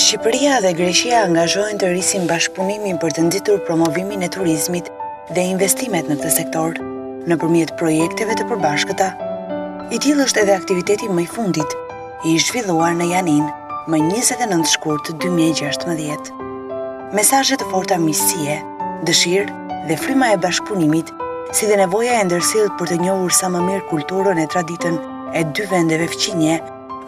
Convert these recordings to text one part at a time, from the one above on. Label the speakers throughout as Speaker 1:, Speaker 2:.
Speaker 1: Shqipëria dhe Greqia angazhohen të rrisin bashkëpunimin për të nxitur promovimin e turizmit dhe investimet në këtë sektor, nëpërmjet projekteve të përbashkëta. I tillë është edhe aktiviteti më i fundit, i zhvilluar në Janin më 29 shkurt 2016. Mesazhe të forta miqësie, dëshirë dhe fryma e bashkëpunimit, si dhe nevoja e ndërsjellë për të njohur sa më mirë kulturën e traditën e dy vendeve fqinje,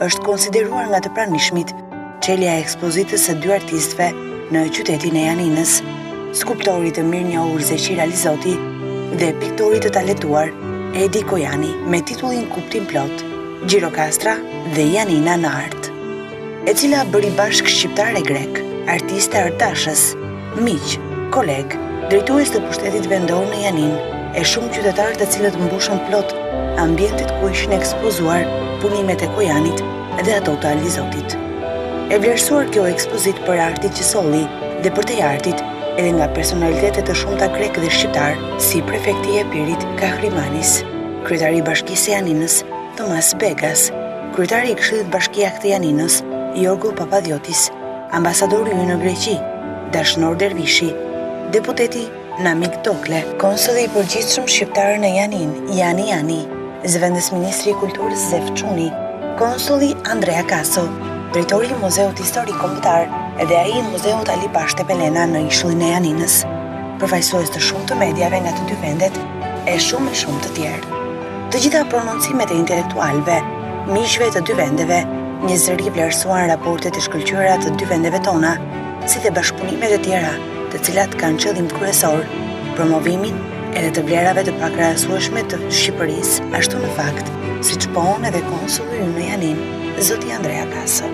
Speaker 1: është konsideruar nga të pranishmit çelja e ekspozitës së dy artistëve në qytetin e Janinës, skulptorit të mirënjohur Zeqir Alizoti dhe piktorit të talentuar Edi Kojani me titullin Kuptim plot, Gjirokastra dhe Janina në art, e cila bëri bashkë shqiptare grek, artiste artashës, miq, koleg, drejtues të pushtetit vendor në Janin, e shumë qytetarë të cilët mbushën plot ambientet ku ishin ekspozuar punimet e Kojanit dhe ato të Alizotit. E vlerësuar kjo ekspozit për artit që solli dhe për te artit edhe nga personalitetet të shumta grek dhe shqiptar, si prefekti i Epirit Kahrimanis, kryetari i Bashkisë së Janinës Thomas Begas, kryetari i Këshillit Bashkiak të Janinës Jorgo Papadiotis, ambasadori ynë në Greqi Dashnor Dervishi, deputeti Namik Dokle, konsulli i përgjithshëm shqiptar në Janin Jani, zëvendës ministri i kulturës Zef Çuni, konsulli Andrea Kaso, drejtori i Muzeut Historik Kombëtar edhe ai i Muzeut Ali Pashte Pelena në ishullin e Janinës, përfaqësues të shumë të mediave nga të dy vendet e shumë të tjerë. Të gjitha prononcimet e intelektualëve, miqve të dy vendeve, një zëri vlerësuan raportet e shkëlqyera të dy vendeve tona, si dhe bashkëpunimet e tjera, të cilat kanë qëllim kryesor promovimin edhe të vlerave të pakrahasueshme të Shqipërisë, ashtu në fakt, siç pohon edhe konsulli ynë në Janin, zoti Andrea Kaso.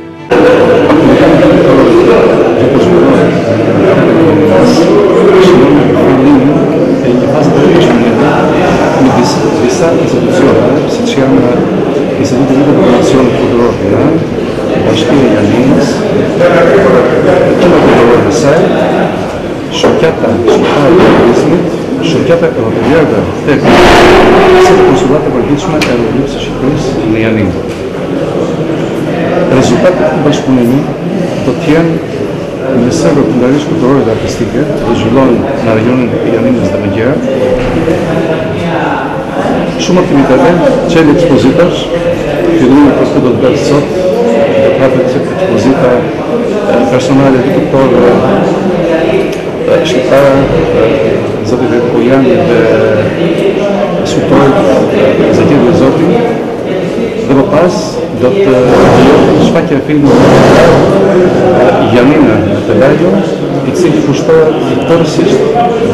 Speaker 2: Disa istituzioni, si chiama Istituto di Promozione Culturale, Bashkia e Janinës, Kina Kulturore në saj, shoqata shqiptare të turizmit, shoqata europiane tek konsullata e përgjithshme e Republikës së Shqipërisë në Janin. Rezultatet të bashkëpunimit do të jenë në sërë veprimtarisë kulturore dhe artistike, do zhvillohen në rajonin e Janinës dhe Mëngjerë. Shumë aktivitete, qelë ekspozitash, fillimi për këtë do të bërë sot, do të hapet ekspozita personale të kulturore shqiptare, zoti Edi Kojani dhe skulptorit Zeqir Alizoti, dhe më pas do të shfaqja e filmit Janina të Lajo, i cili kushtohet tërësisht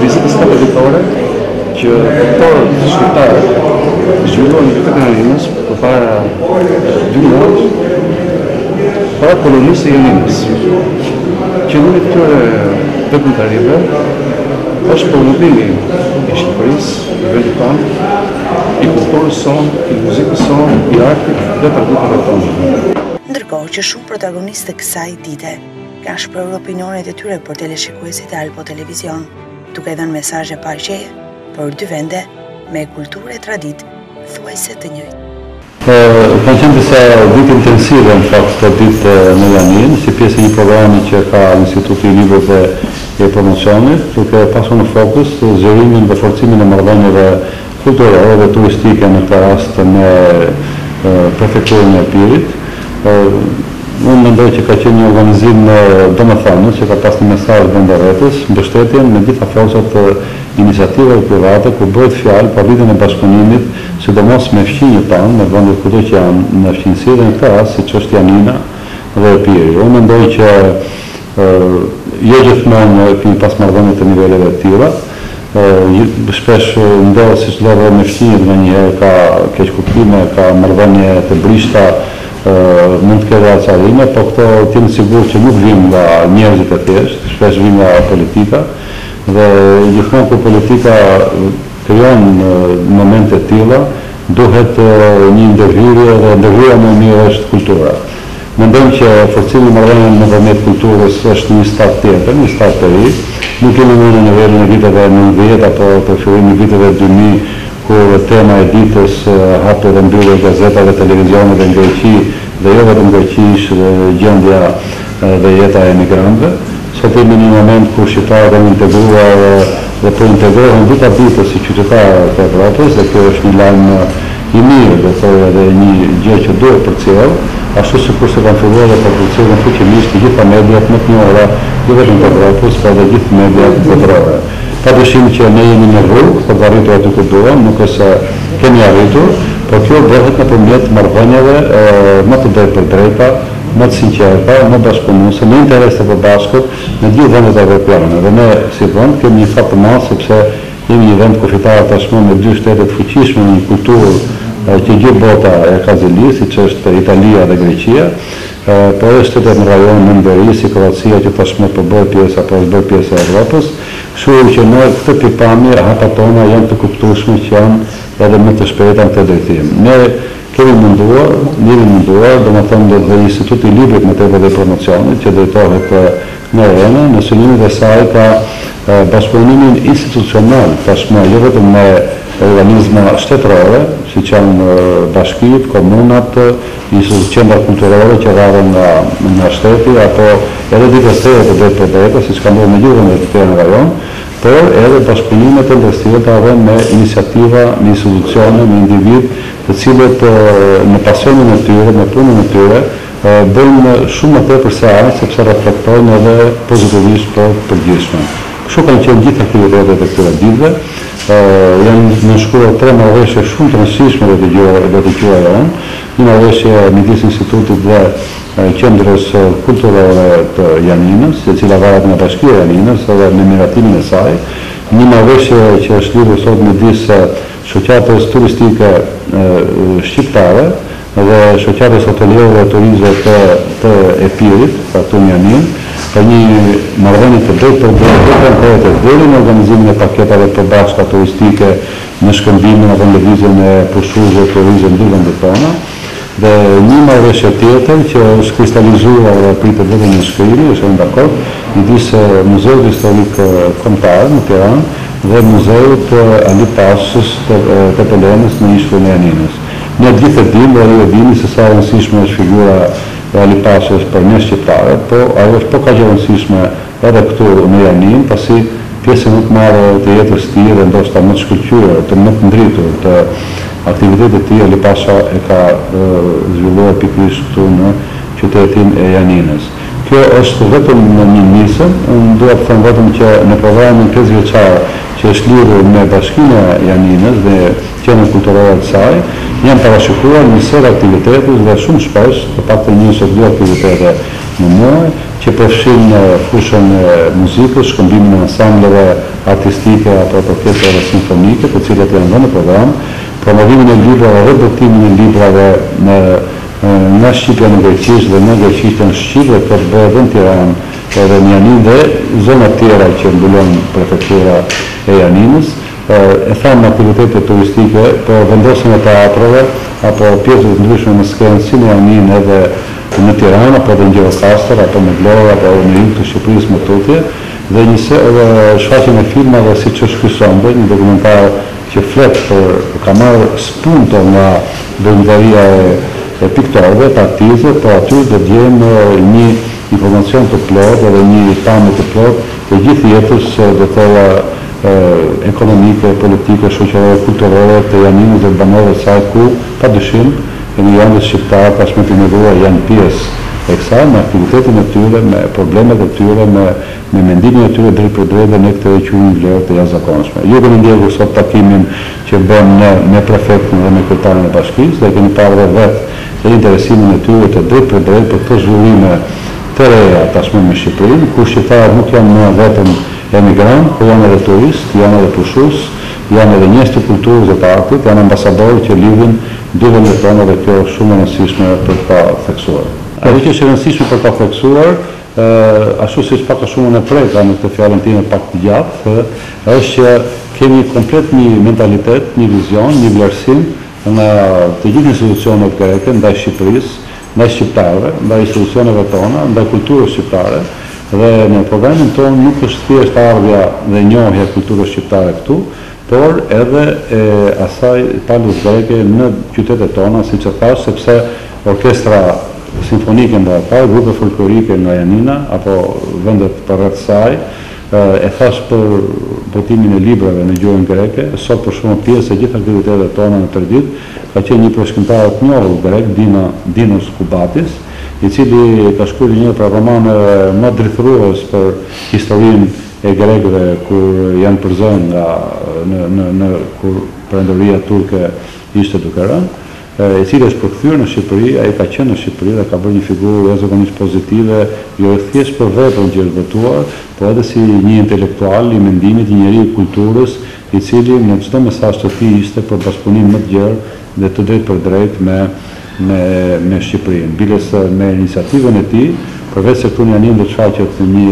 Speaker 2: vizitës katëditore që aktorët shqiptarë zhvilluan në qytetin e Janinës përpara 2 muaj, para kolonisë së Janinës. Qëllimi i këtyre veprimtarive është promovimi i Shqipërisë, i vendit tonë, i kulturës sonë, i muzikës sonë, i artit dhe traditave tonë.
Speaker 1: Ndërkohë që shumë protagonistë të kësaj dite kanë shprehur opinionet e tyre për teleshikuesit e Alpo Televizion, duke dhënë mesazhe paqeje për dy vende me kulturë e traditë thuajse të njëjtë.
Speaker 3: Kanë qenë disa ditë intensive në fakt të ditë në Janin, si pjesë e një programi që ka Instituti i Librave dhe Promocionit, duke pasur në fokus zgjerimin dhe forcimin e marrëdhënieve kulturore dhe turistike në këtë rast me prefekturën e Epirit. Unë mendoj që ka qenë një organizim domethënës që ka pas një mesazh vendarrëtës, mbështetjen me gjitha forcat të iniciativave private ku bëhet fjalë për rritjen e bashkëpunimit, sidomos me fqinjët tanë, me vendet kudo që janë në fqinjësi dhe në këtë rast siç është Janina dhe Epiri. Unë mendoj që jo gjithmonë kemi pas marrëdhënie të niveleve të tilla. Shpesh ndodh siç ndodh me fqinjët nganjëherë ka keq kuptime, ka marrëdhënie të brishta, mund të ketë arcallime, po këto t'jemi sigur që nuk vijnë nga njerëzit e thjeshtë, shpesh vijnë nga politika, dhe gjithmonë kur politika krijon momente të tilla, duhet një ndërhyrje dhe ndërhyrja më e mirë është kultura. Mendojmë që forcimi i marrëdhënieve nëpërmjet kulturës është një start tjetër, një start të ri. Nuk kemi më në nivelin e viteve 90 apo të fillimit viteve 2000, kur tema e ditës hapte dhe mbyllej gazeta dhe televizionet në Greqi, dhe jo vetëm Greqi, ishte gjendja dhe jeta e emigrantëve, sot jemi në një moment ku shqiptarët janë integruar dhe po integrohen vita ditë si qytetarë të Evropës, dhe kjo është një lajm i mirë, do thoya edhe një gjë që duhet përcjell, ashtu sikur se kanë filluar dhe përcjellën fuqimisht të gjitha mediat më të njohura, jo vetëm të Evropës, por edhe gjithë mediat botërore. Padyshim që ne jemi në rrugë për të arritur aty ku duam, nuk është se kemi arritur, por kjo bëhet nëpërmjet marrëdhënieve më të drejta, më të sinqerta, më bashkëpunuese, në interes të përbashkët në gjithë vendet evropiane. Dhe ne si vend kemi një fat të madh sepse jemi një vend kufitar tashmë me dy shtete të fuqishme, një kulturë që gjithë bota e ka zili, siç është Italia dhe Greqia, po edhe shtetet në rajon në veri, si Kroacia që tashmë po bëhet pjesë apo është bërë pjesë e Evropës, kështu që në këtë pikpamje hapat tona janë të kuptueshme që janë edhe më të shpejta në këtë drejtim. Ne kemi munduar, domethënë dhe Instituti i Librit me tepër dhe promocionit që drejtohet në Rene, në synimin e saj ka bashkëpunimin institucional tashmë jo vetëm me organizma shtetërore, siç janë bashkitë, komunat, qendra kulturore që rradhen nga shteti, apo edhe dikasteret e drejtë, siç ka ndodhur me gjithë vendet të në rajon, por edhe bashkëpunimet e ndërtjera dhe me iniciativa, me institucione, me individ, të cilët në pasionin e tyre, me punën e tyre, bëjnë shumë më tepër se aq, sepse reflektojnë edhe pozitivisht për përgjithshmën. Kështu kanë qenë gjithë aktivitetet e këtyre ditëve, janë nënshkruar 3 marrëveshje shumë të rëndësishme dhe të quaja unë, një marrëveshje midis Institutit dhe Qendrës Kulturore të Janinës, e cila varet nga Bashkia e Janinës edhe me miratimin e saj, një marrëveshje që është lidhur sot midis shoqatës turistike shqiptare dhe shoqatës hoteliere dhe turizme të Epirit, këtu në Janinë, për një marrëdhënie të drejtë për drejtë deri në organizimin e paketave të bashka turistike në shkëmbimin apo në lëvizjen e pushuzve turizëm në vendet tona. Dhe një marrëveshje tjetër që është kristalizuar dhe pritet vetëm në shkrirje, është në dakord, midis Muzeut Historik Kombëtar në Tiranë dhe Muzeut Ali Pashës të Pelenës në ishkullin e Janinës. Ne gjithë dimë dhe ju dini se sa rëndësishme është figura e Ali Pashës për ne shqiptarët, po ajo është po kaq e rëndësishme edhe këtu në Janinë, pasi pjesë më të madhe të jetës së tij dhe ndoshta më të shkëlqyer, të më të ndritur të aktivitetet e tij Ali Pasha e ka zhvilluar pikërisht këtu në qytetin e Janinës. Kjo është vetëm në një nisëm, unë dua të them vetëm që në programin 5 vjeçar që është lidhur me Bashkinë e Janinës dhe qendrën kulturore të saj, janë parashikuar një sër aktivitete dhe shumë shpesh, të paktën 1 ose 2 aktivitete në muaj, që përfshin fushën e muzikës, shkëmbimin e ansambleve artistike apo orkestrave simfonike, të cilat janë në program, promovimin e librave dhe botimin e librave nga Shqipja në greqisht dhe nga greqishtja në shqip, dhe këtë bëhet dhe në Tiranë edhe në Janinë dhe zonat tjera që mbulon prefektura e Janinës. E thamë aktivitete turistike, po vendosen e teatrove, apo pjesët ndryshme në skenë si në Janinë edhe në Tiranë, apo dhe në Gjirokastër, apo në Vlorë, apo në jug të Shqipërisë më tutje, dhe shfaqjen e filmave siç është ky sonde, një dokumentar që flet ka marrë spunto nga bërëndaria e piktorëve, të artistëve, po aty do të gjejmë një informacion të plot edhe një pamje të plot të gjithë jetës, do të thoya ekonomike, politike, shoqërore, kulturore të Janinës dhe banorëve të saj, ku padyshim emigrantët shqiptarë tashmë të imigruar janë pjesë e kësaj, me aktivitetin e tyre, me problemet e tyre, me mendimin e tyre drejt për drejt, dhe ne këtë quajmë vlerë të jashtëzakonshme. Ju keni ndjekur sot takimin që bën me prefektin dhe me kryetarin e bashkisë, dhe keni parë vetë dhe interesimin e tyre të drejt për drejt për këto zhvillime të reja tashmë me Shqipërinë, ku shqiptarët nuk janë më vetëm emigrant, po janë edhe turist, janë edhe pushues, janë edhe njerëz të kulturës dhe të artit, janë ambasadorë që lidhin dy vendet tona dhe kjo është shumë e rëndësishme për ta theksuar. Ajo që është e rëndësishme për ta theksuar, ashtu siç pak a shumë në preka në këtë fjalën time pak të gjatë, është që kemi komplet një mentalitet, një vizion, një vlerësim nga të gjithë institucionet greke ndaj Shqipërisë, ndaj shqiptarëve, ndaj institucioneve tona, ndaj kulturës shqiptare, dhe në programin tonë nuk është thjesht ardhja dhe njohja e kulturës shqiptare këtu, por edhe asaj palës greke në qytetet tona, siç e thash, sepse orkestra simfonike nga ata, grupe folklorike nga Janina, apo vendet përreth saj, e thash për botimin e librave në gjuhën greke, sot për shumë pjesë e gjithë aktivitetet tona në tërdit, ka qenë një përshkrimtar të njohur grek, Dinos Kubatis, i cili ka shkruar një pra romane më drithërues për historinë e grekëve kur janë përzënë nga kur perandoria turke ishte duke rënë, i cili është përkthyer në Shqipëri, ai ka qenë në Shqipëri dhe ka bërë një figurë jashtëzakonisht pozitive, jo thjesht për veprën që është vërtuar, por edhe si një intelektual i mendimit, një njeri i kulturës, i cili në çdo mesazh të tij ishte për bashkëpunim më të gjerë dhe të drejtë për drejtë me Shqipërinë. Biles me iniciativën e tij, përveç se këtu në Janinë do të shfaqet një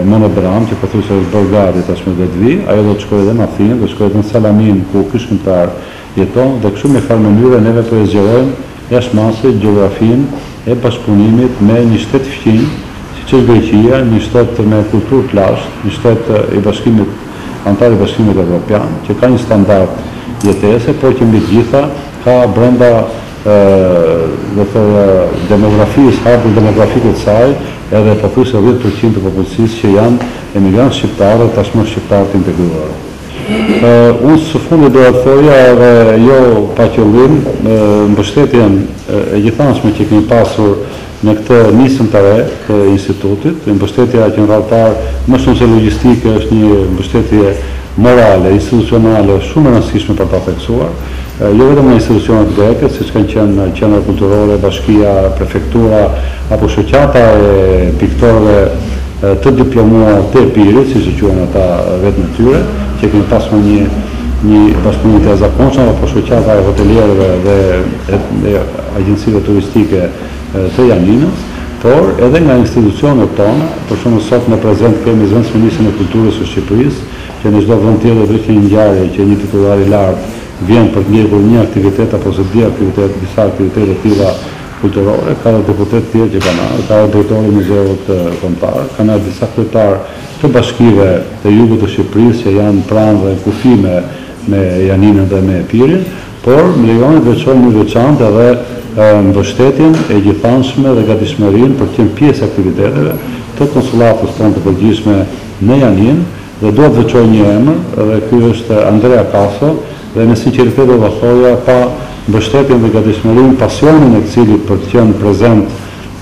Speaker 3: monodram që pothuajse është bërë gati tashmë do të vi, ajo do të shkojë edhe në Athinë, do të shkojë edhe në Salamin ku ky shkrimtar jeton dhe kështu me farë mënyrë neve po e zgjerojmë jashtëmase gjeografinë e bashkëpunimit me një shtet fqin, siç është Greqia, një shtet me kulturë plazh, një shtet i bashkimit antar i bashkimit evropian, që ka një standard jetese, por që mbi të gjitha ka brenda demografisë, hapur demografike të saj, edhe pothuajse 10% të popullsisë që janë emigrantë shqiptarë, tashmë shqiptarë të integruar. Unë së fundi do të thoja edhe jo pa qëllim mbështetjen e gjithanshme që kemi pasur në këtë nisëm të re të institutit, mbështetja qendrore më shumë se logjistike është një mbështetje morale, institucionale shumë e rëndësishme për ta theksuar, jo vetëm në institucionet greke, siç kanë qenë qendra kulturore, bashkia, prefektura apo shoqata e piktorëve të diplomuar të Epirit, siç e quajnë ata vetë në tyre, që kemi pasur një bashkëpunim të jashtëzakonshëm apo shoqata e hotelierëve dhe agjencive turistike të Janinës, por edhe nga institucionet tona, për shembull sot në prezent kemi zëvendësministrin e kulturës së Shqipërisë, që në çdo vend tjetër do të kenë ngjarje që një titullar i lartë vjen për të ndjekur një aktivitet apo se disa aktivitete të tilla kulturore, ka dhe deputet tjerë që kanë ardhur, ka dhe drejtori i muzeut kombëtar, kanë disa kryetar të bashkive të jugut të Shqipërisë që janë pranë dhe kufi me Janinën dhe me Epirin, por më lejoni të veçojmë një veçantë edhe mbështetjen e gjithanshme dhe gatishmërinë për të qenë pjesë e aktiviteteve të konsullatës tonë të përgjithshme në Janinë, dhe do të veçoj një emër, dhe ky është Andrea Kaso, dhe me sinqeritet do të thoja pa mbështetjen dhe gatishmërinë, pasionin e cilit për të qenë prezent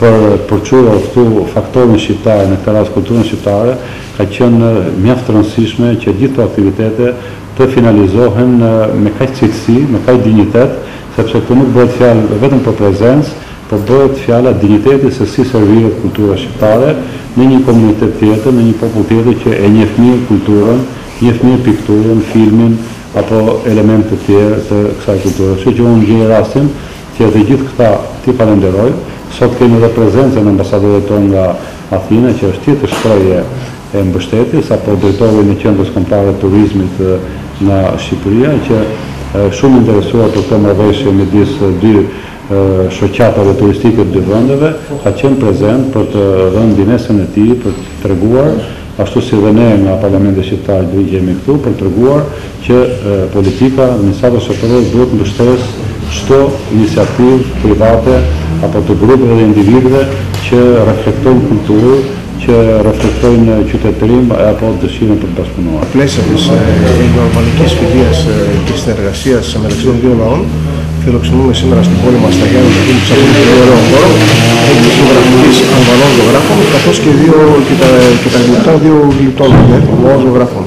Speaker 3: për çuar këtu faktorin shqiptar, në këtë rast kulturën shqiptare, ka qenë mjaft rëndësishme që gjithë këto aktivitete të finalizohen me kaq cilësi, me kaq dinjitet, sepse këtu nuk bëhet fjalë vetëm për prezencë, por bëhet fjala dinjiteti se si serviret kultura shqiptare në një komunitet tjetër, në një popull tjetër që e njeh mirë kulturën, njeh mirë pikturën, filmin apo elemente të tjerë të kësaj kulture. Kështu që unë gjej rastin që të gjithë këta ti falenderoj. Sot kemi edhe prezencën e ambasadorëve tonë nga Athina, që është tjetër shprehje e mbështetjes, apo drejtori i qendrës kombëtare të turizmit nga Shqipëria, që shumë interesuar për këtë marrëveshje midis dy shoqatave turistike të dy vendeve, ka qenë prezent për të dhënë binesën e tij, për të treguar, ashtu si dhe ne nga Parlamenti Shqiptar do jemi këtu për të treguar që politika administratës shtetërore duhet mbështesë çdo iniciativë private apo të grupeve dhe individëve që reflektojnë kulturë, që reflektojnë qytetërim apo dëshirën për të bashkëpunuar.
Speaker 4: Πλαίσια της ευρωπαϊκής φιλίας και συνεργασίας μεταξύ των δύο λαών, φιλοξενούμε σήμερα στην πόλη μας στα Γιάννη σε αυτόν τον πολύ ωραίο χώρο, γραφικής Αλβανών ζωγράφων, καθώς και τα γλυπτά δύο γλυπτών ζωγράφων.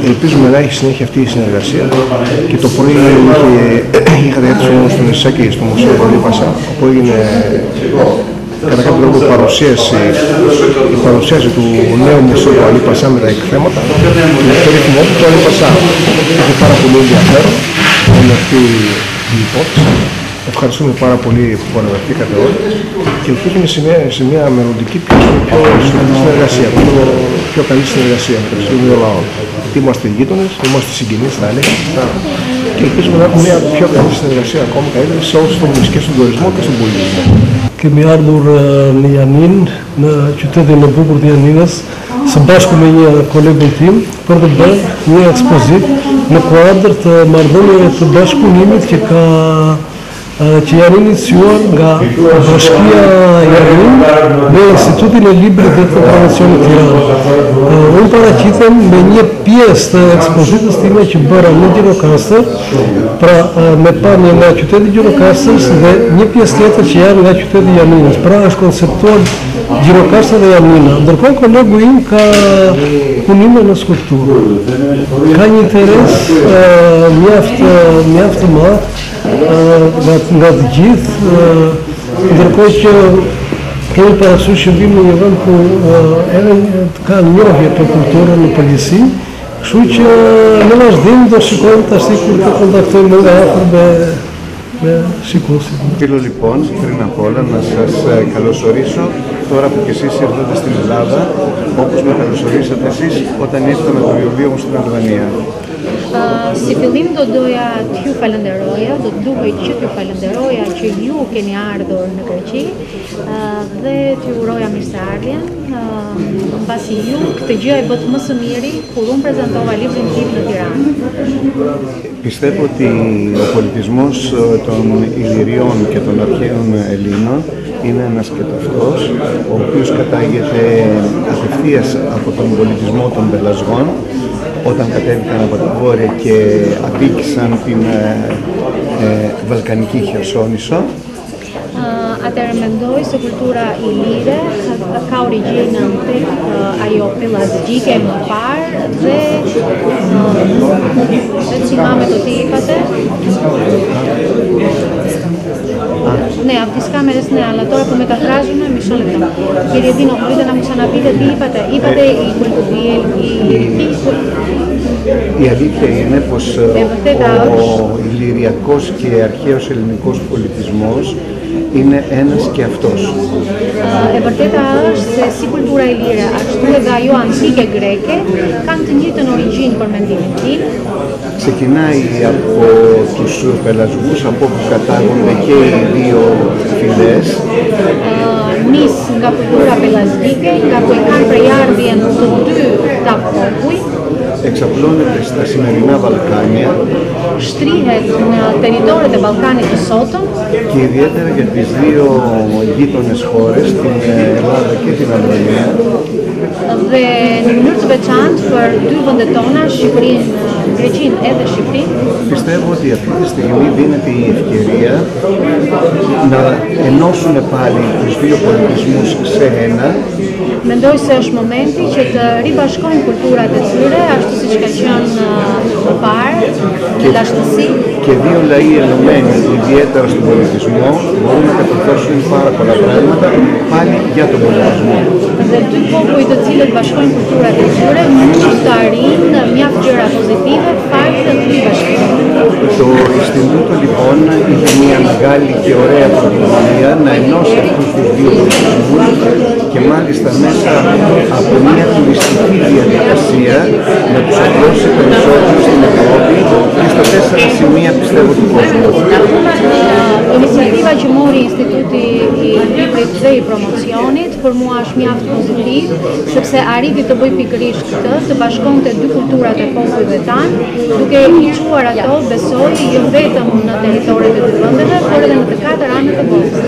Speaker 4: Ελπίζουμε να έχει συνέχεια αυτή η συνεργασία και το πρωί είχατε έρθει στον Ισάκη στο Μουσείο Αλή Πασά, όπου έγινε κατά κάποιο τρόπο παρουσίαση του νέου μουσείου του Αλή Πασά με τα εκθέματα και το ρυθμό του Αλή Πασά. Έχει πάρα πολύ ενδιαφέρον όλη αυτή η υπόθεση. Ευχαριστούμε πάρα πολύ που παραβρεθήκατε όλοι και ελπίζουμε σε μια μελλοντική πιο στενή συνεργασία, πιο καλή συνεργασία μεταξύ των δύο λαών. Γιατί είμαστε γείτονες, είμαστε συγγενείς, θα έλεγα, και ελπίζουμε να έχουμε μια πιο καλή συνεργασία ακόμη καλύτερη σε όλους τους τομείς και στον τουρισμό και στον πολιτισμό.
Speaker 5: Kemi ardhur në Janin, në qytetin e bukur të Janinës, së bashku me një kolegun tim për të bërë një ekspozit në kuadër të marrëdhënieve të bashkëpunimit që ka që janë iniciuar nga Bashkia Janin dhe Institutin e Librit dhe të Tradicionit Tiranë. Unë paraqitem me një pjesë të ekspozitës time që bëra në Gjirokastër, pra me pamje nga qyteti Gjirokastër dhe një pjesë tjetër që janë nga qyteti Janinës. Pra është konceptuar Gjirokastra dhe Janina. Ndërkohë kolegu im ka punime në skulpturë. Ka një interes mjaft të madh nga të gjithë, ndërkohë që kemi parasysh që vim në një vend ku edhe ka njohje për kulturën në përgjithësi, kështu që në vazhdim do shikojmë tash kur të kontaktojmë nga afër με σηκώσει.
Speaker 6: Θέλω λοιπόν πριν απ' όλα να σας καλωσορίσω τώρα που κι εσείς ήρθατε στην Ελλάδα, όπως με kalosορίσατε εσείς όταν ήρθατε με το βιβλίο μου στην Αλβανία.
Speaker 7: Si fillim do doja t'ju falenderoja, do të duhej që t'ju falenderoja që ju keni ardhur në Greqi dhe t'ju uroja mirëseardhjen, mbasi ju këtë gjë e bët më së miri kur unë prezentova librin tim në Tiranë.
Speaker 6: Πιστεύω ότι ο πολιτισμός των Ηλυριών και των αρχαίων Ελλήνων είναι ένας και ταυτός, ο οποίος κατάγεται απευθείας από τον πολιτισμό των Πελασγών, όταν κατέβηκαν από τα βόρεια και αδίκησαν την Βαλκανική Χερσόνησο.
Speaker 7: Atëherë mendoj se kultura ilire ka origjinën tek ajo pellazgjike më parë dhe si mame do t'i είπατε. Ναι, από τις κάμερες ναι, αλλά τώρα που μεταφράζουν, μισό λεπτό. Κύριε Δίνο, μπορείτε να μου ξαναπείτε τι είπατε. Είπατε η λυρική.
Speaker 6: Η αλήθεια είναι πως ο ηλυριακός και αρχαίος ελληνικός πολιτισμός είναι ένας και αυτός.
Speaker 7: E vërteta është se si kultura ilire, ashtu edhe ajo antike greke, kanë të njëjtën origjinë për mendimin tim.
Speaker 6: Ξεκινάει από τους πελασγούς, από όπου κατάγονται και οι δύο φυλές.
Speaker 7: Nis nga kultura pellazgjike, nga ku e kanë prejardhjen të dy ta popuj.
Speaker 6: Εξαπλώνεται στα σημερινά Βαλκάνια
Speaker 7: Shtrihet në territoret e Ballkanit të sotëm
Speaker 6: και ιδιαίτερα για τις δύο γείτονες χώρες, την Ελλάδα και την Αλβανία.
Speaker 7: Dhe në mënyrë të veçantë për dy vendet tona, Shqipërinë, Greqinë edhe Shqipërinë.
Speaker 6: Πιστεύω ότι αυτή τη στιγμή δίνεται η ευκαιρία να ενώσουν πάλι τους δύο πολιτισμούς σε ένα.
Speaker 7: Mendoj se është momenti që të ribashkojnë kulturat e tyre, ashtu siç ka qenë më parë, në lashtësi.
Speaker 6: Και δύο λαοί ενωμένοι, ιδιαίτερα στον πολιτισμό, μπορούν να κατορθώσουν πάρα πολλά πράγματα πάλι για τον πολιτισμό.
Speaker 7: Dhe dy popull të cilët bashkojnë kulturat e tyre mund të arrijnë mjaft gjëra pozitive fal këtij bashkimi.
Speaker 6: Το Ινστιτούτο λοιπόν είχε μια μεγάλη και ωραία πρωτοβουλία να ενώσει αυτούς τους δύο πολιτισμούς και μάλιστα μέσα από μια τουριστική διαδικασία να τους απλώσει περισσότερο στην Ευρώπη και στα 4 σημεία πιστεύω του κόσμου.
Speaker 7: Iniciativa që mori Instituti i Librit dhe i Promocionit për mua është mjaft pozitiv, sepse arriti të bëj pikërisht këtë, të bashkonte dy kulturat e popujve tanë, duke i çuar ato, besoj, jo vetëm në territoret e dy vendeve, por edhe në të katër anët e botës.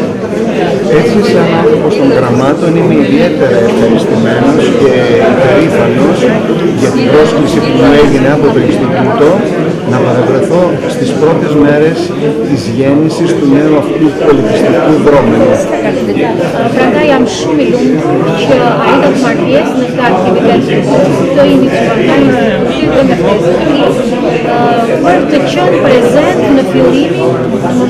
Speaker 6: Έτσι, σαν άνθρωπος των γραμμάτων, είμαι ιδιαίτερα ευχαριστημένος και περήφανος για την πρόσκληση που μου έγινε από το Ινστιτούτο να παρευρεθώ στις πρώτες μέρες της γέννησης του νέου αυτού πολιτιστικού δρόμου.
Speaker 7: Prandaj jam shumë i lumtur që ai do të marrë pjesë në këtë aktivitet të iniciuar nga Instituti dhe me për të qenë prezent në fillimin,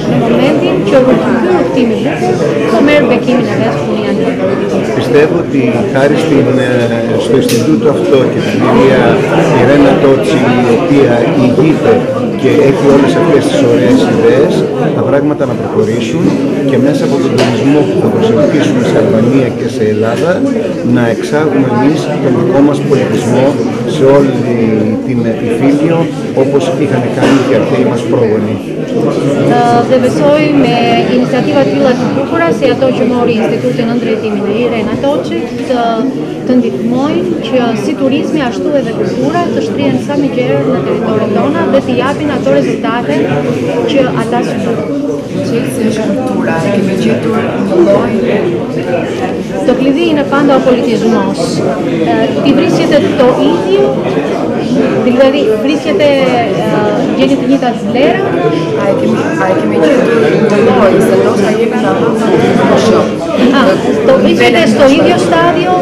Speaker 7: në momentin që ky udhtim i bukur të merr bekimin e vet ku janë.
Speaker 6: Πιστεύω ότι χάρη στο Ινστιτούτο αυτό και την κυρία Ιρένα Τότσι, η οποία ηγείται και έχει όλες αυτές τις ωραίες ιδέες, τα πράγματα να προχωρήσουν και μέσα από τον τουρισμό που θα προσελκύσουμε σε Αλβανία και σε Ελλάδα να εξάγουμε εμείς τον δικό μας πολιτισμό σε όλη την Ιφίλιο όπως είχαν κάνει και οι αρχαίοι μας πρόγονοι.
Speaker 7: Dhe besoj me iniciativa të tilla të bukura si ato që mori Instituti në drejtimin e Irena Toçit të ndihmojnë që si turizmi ashtu edhe kultura të shtrihen sa më gjerë në territoret tona dhe t'i japin ato rezultate që ata synojnë.
Speaker 8: Si është kultura, kemi gjetur një lloj
Speaker 7: Το κλειδί είναι πάντα ο πολιτισμός. Τη βρίσκεται το ίδιο, δηλαδή βρίσκεται, γίνεται η τατσλέρα.
Speaker 8: kemi gjetur një lloj, se ndoshta jemi në
Speaker 7: Το βρίσκεται στο ίδιο στάδιο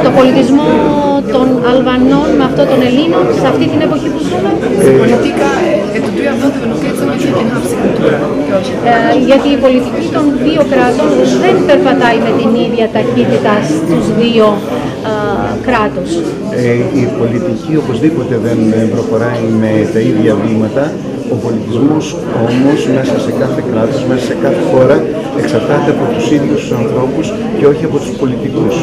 Speaker 7: το πολιτισμό των Αλβανών με αυτό των Ελλήνων σε αυτή την εποχή που ζούμε.
Speaker 8: politika e të dyja vendeve nuk ecën që kemi hapsi kultura.
Speaker 7: Γιατί η πολιτική των δύο κρατών δεν περπατάει με την ίδια ταχύτητα στους δύο κράτους.
Speaker 6: Η πολιτική οπωσδήποτε δεν προχωράει με τα ίδια βήματα. Ο πολιτισμός όμως μέσα σε κάθε κράτος, μέσα σε κάθε χώρα εξαρτάται από τους ίδιους τους ανθρώπους και όχι από τους πολιτικούς.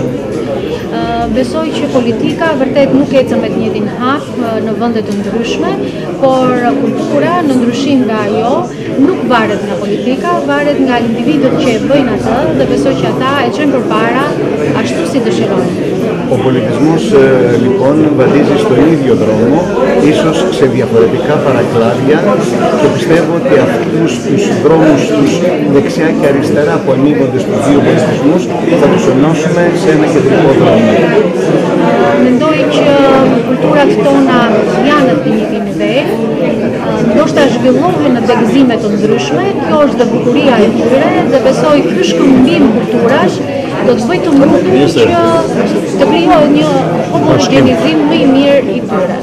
Speaker 7: Besoj që politika vërtet nuk ecën me të njëjtin hap në vende të ndryshme, por kultura në ndryshim nga ajo nuk varet nga politika, varet nga individët që e bëjnë atë dhe besoj që ata e çojnë përpara ashtu si dëshirojnë.
Speaker 6: Ο πολιτισμός λοιπόν βαδίζει στο ίδιο δρόμο, ίσως σε διαφορετικά παρακλάδια και πιστεύω ότι αυτούς τους δρόμους τους δεξιά και αριστερά που ανοίγονται στους δύο πολιτισμούς θα τους ενώσουμε σε ένα κεντρικό δρόμο.
Speaker 7: Mendoj që kulturat tona janë të njëjtin nivel, ndoshta zhvillohen në begëzime të ndryshme, kjo është dhe bukuria e tyre dhe besoj ky shkëmbim kulturash do të bëjë të mundur që të krijohet një homogenizim më i mirë i tyre.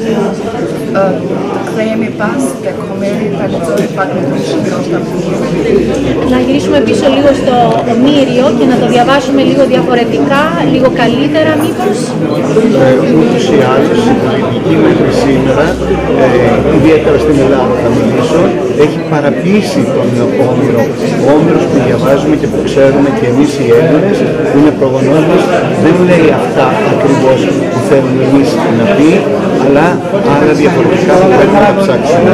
Speaker 8: Kthehemi pas tek Homeri, ta lexojmë pak më shumë ndoshta.
Speaker 7: Να γυρίσουμε πίσω λίγο στο Ομήριο και να το διαβάσουμε λίγο διαφορετικά, λίγο καλύτερα μήπως.
Speaker 6: Ούτως ή άλλως η πολιτική μέχρι σήμερα, ιδιαίτερα στην Ελλάδα θα μιλήσω, έχει παραποιήσει τον Όμηρο. Ο Όμηρος που διαβάζουμε και που ξέρουμε και εμείς οι Έλληνες, που είναι προγονός μας, δεν λέει αυτά ακριβώς που θέλουμε εμείς να πει, αλλά άλλα διαφορετικά που πρέπει να ψάξουμε.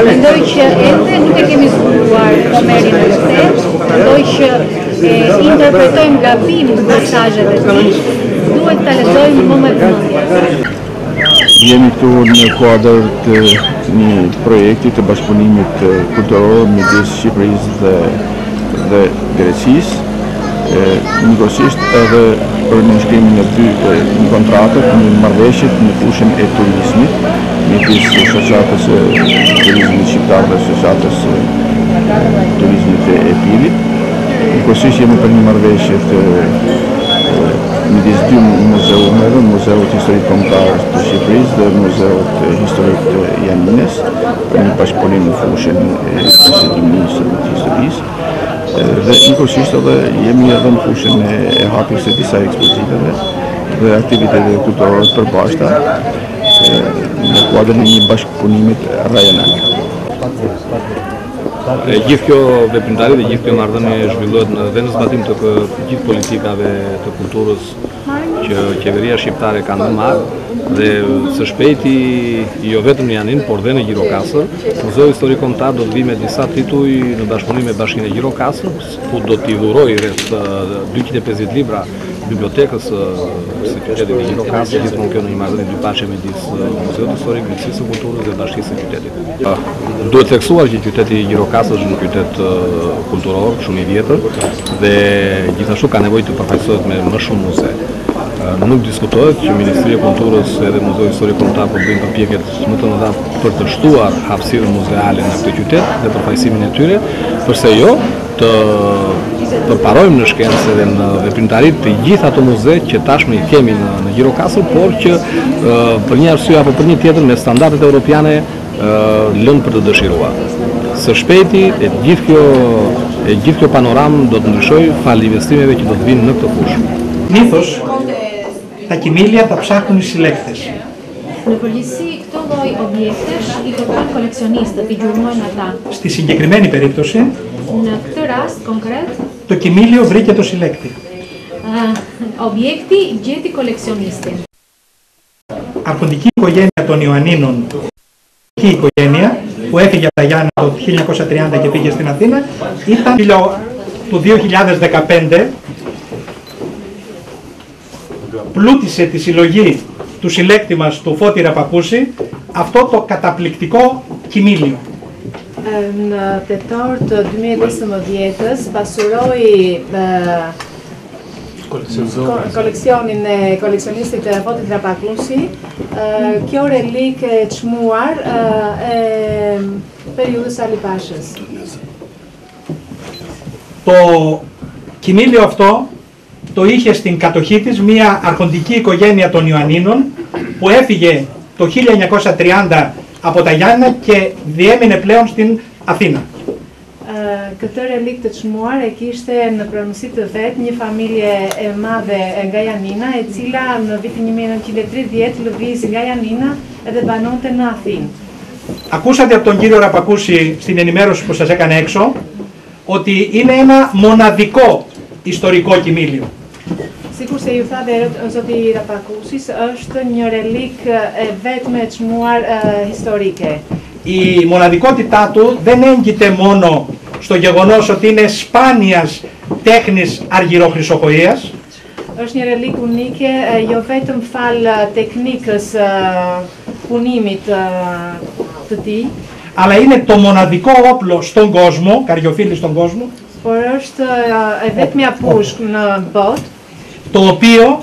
Speaker 7: Mendoj që ende nuk e kemi zbuluar Homerin e vërtet, mendoj që interpretojmë gabim mesazhet e tij, duhet ta lexojmë më me vëmendje.
Speaker 9: Jemi këtu në kuadër të një projekti të bashkëpunimit kulturor midis Shqipërisë dhe Greqisë, njëkohësisht edhe për nënshkrimin e një kontrate të një marrëveshje në fushën e turizmit midis shoqatës së turizmit shqiptar dhe shoqatës së turizmit e Epilit. Njëkohësisht jemi për një marrëveshje të midis dy muzeumeve, Muzeut Historik Kombëtar të Shqipërisë dhe Muzeut Historik të Janinës, për një bashkëpunim në fushën e posedimit të historisë. Dhe njëkohësisht edhe jemi edhe në fushën e hapjes së disa ekspozitave dhe aktiviteteve kulturore të përbashkëta në kuadrin e një bashkëpunimit rajonal.
Speaker 10: Gjithë kjo veprimtari dhe gjithë kjo marrëdhënie zhvillohet dhe në zbatim të gjithë politikave të kulturës që qeveria shqiptare ka ndërmarrë dhe së shpejti jo vetëm në Janin, por dhe në Gjirokastër. Muzeu Historik Kombëtar do të vijë me disa tituj në bashkëpunim me Bashkinë e Gjirokastër, ku do t'i dhurojë rreth 250 libra bibliotekës së qytetit të Gjirokastër, gjithmonë kjo në një marrëdhënie dypaqe midis Muzeut Historik, Drejtësisë së Kulturës dhe Bashkisë së Qytetit. Duhet theksuar që qyteti i Gjirokastër është një qytet kulturor shumë i vjetër dhe gjithashtu ka nevojë të përfaqësohet me më shumë muze. Nuk diskutohet që Ministria e Kulturës edhe Muzeu Historik Kombëtar po bëjnë përpjekjet më të mëdha për të shtuar hapësirën muzeale në këtë qytet dhe përfaqësimin e tyre, përse jo të përparojmë në shkencë dhe në veprimtaritë të gjithë ato muze që tashmë i kemi në Gjirokastër, por që për një arsye apo për një tjetër me standardet europiane lënë për të dëshiruar. Së shpejti gjithë kjo panoramë do të ndryshojë fal investimeve që do të vinë në këtë fushë.
Speaker 11: Συνήθως τα κοιμήλια τα ψάχνουν οι συλλέκτες.
Speaker 7: Në përgjithësi këto lloj objektesh i kërkojnë koleksionistët, i gjurmojnë ata.
Speaker 11: Στη συγκεκριμένη περίπτωση,
Speaker 7: Në këtë rast konkret,
Speaker 11: το κοιμήλιο βρήκε το συλλέκτη.
Speaker 7: Objekti gjeti koleksionistin.
Speaker 11: Αρχοντική οικογένεια των Ιωαννίνων, η οικογένεια που έφυγε από τα Γιάννα το 1930 και πήγε στην Αθήνα, ήταν του 2015, πλούτησε τη συλλογή του συλλέκτη μας, του Φώτη Ραπακούση, αυτό το καταπληκτικό κοιμήλιο.
Speaker 8: Në tetor të 2015-s pasuroi koleksionin e koleksionistit Fotit Rapakusi, kjo relikë e çmuar e περιόδους Αλιπάσας.
Speaker 11: Το κοιμήλιο αυτό το είχε στην κατοχή της μια αρχοντική οικογένεια των Ιωαννίνων που έφυγε το 1930 από τα Γιάννα και διέμεινε πλέον στην Αθήνα.
Speaker 8: Këtë relik të çmuar e kishte në pronësi të vet një familje e madhe nga Janina, e cila në vitin 1930 lëvizi nga Janina edhe banonte në Athinë.
Speaker 11: Ακούσατε από τον κύριο Ραπακούση στην ενημέρωση που σας έκανε έξω ότι είναι ένα μοναδικό ιστορικό κοιμήλιο.
Speaker 8: Sikur se ju tha dhe zoti Rapakusis, është një relik e vetme e çmuar historike.
Speaker 11: Η μοναδικότητά του δεν έγκυται μόνο στο γεγονός ότι είναι σπάνιας τέχνης αργυροχρυσοκοΐας,
Speaker 8: është një relik unike jo vetëm fal teknikës punimit të tij,
Speaker 11: αλλά είναι το μοναδικό όπλο στον κόσμο, καριοφύλλι στον κόσμο,
Speaker 8: por është e vetmja pushkë në botë,
Speaker 11: το οποίο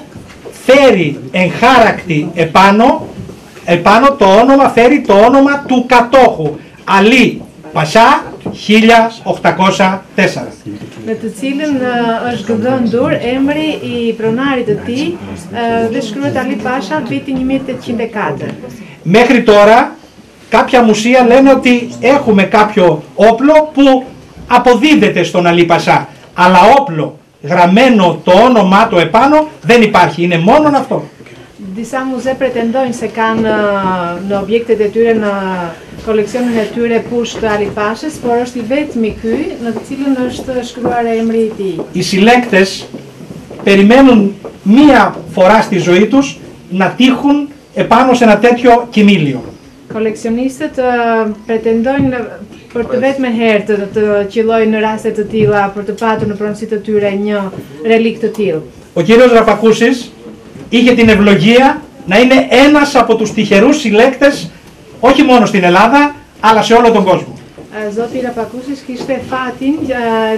Speaker 11: φέρει εγχάρακτη επάνω το όνομα, φέρει το όνομα του κατόχου, Αλή Πασά 1804.
Speaker 8: Në të cilën është gëdhëndur emri i pronarit të tij dhe shkruhet Ali Pasha viti 1804.
Speaker 11: Μέχρι τώρα κάποια μουσεία λένε ότι έχουμε κάποιο όπλο που αποδίδεται στον Αλή Πασά, αλλά όπλο γραμμένο το όνομά του επάνω δεν υπάρχει, είναι μόνο αυτό.
Speaker 8: Disa muze pretendojnë se kanë në objektet e tyre, në koleksionin e tyre pushk të Ali Pashës, por është i vetmi ky në të cilën është shkruar emri i tij.
Speaker 11: Οι συλλέκτες περιμένουν μία φορά στη ζωή τους να τύχουν επάνω σε ένα τέτοιο κοιμήλιο.
Speaker 8: Koleksionistët pretendojnë për të vetmen herë të qellojnë në raste të tilla për të patur në pronësi të tyre një relik të tillë.
Speaker 11: Ο κύριος Ραπακούσης είχε την ευλογία να είναι ένας από τους τυχερούς συλλέκτες όχι μόνο στην Ελλάδα, αλλά σε όλο τον κόσμο.
Speaker 8: Zoti Rapakusis kishte fatin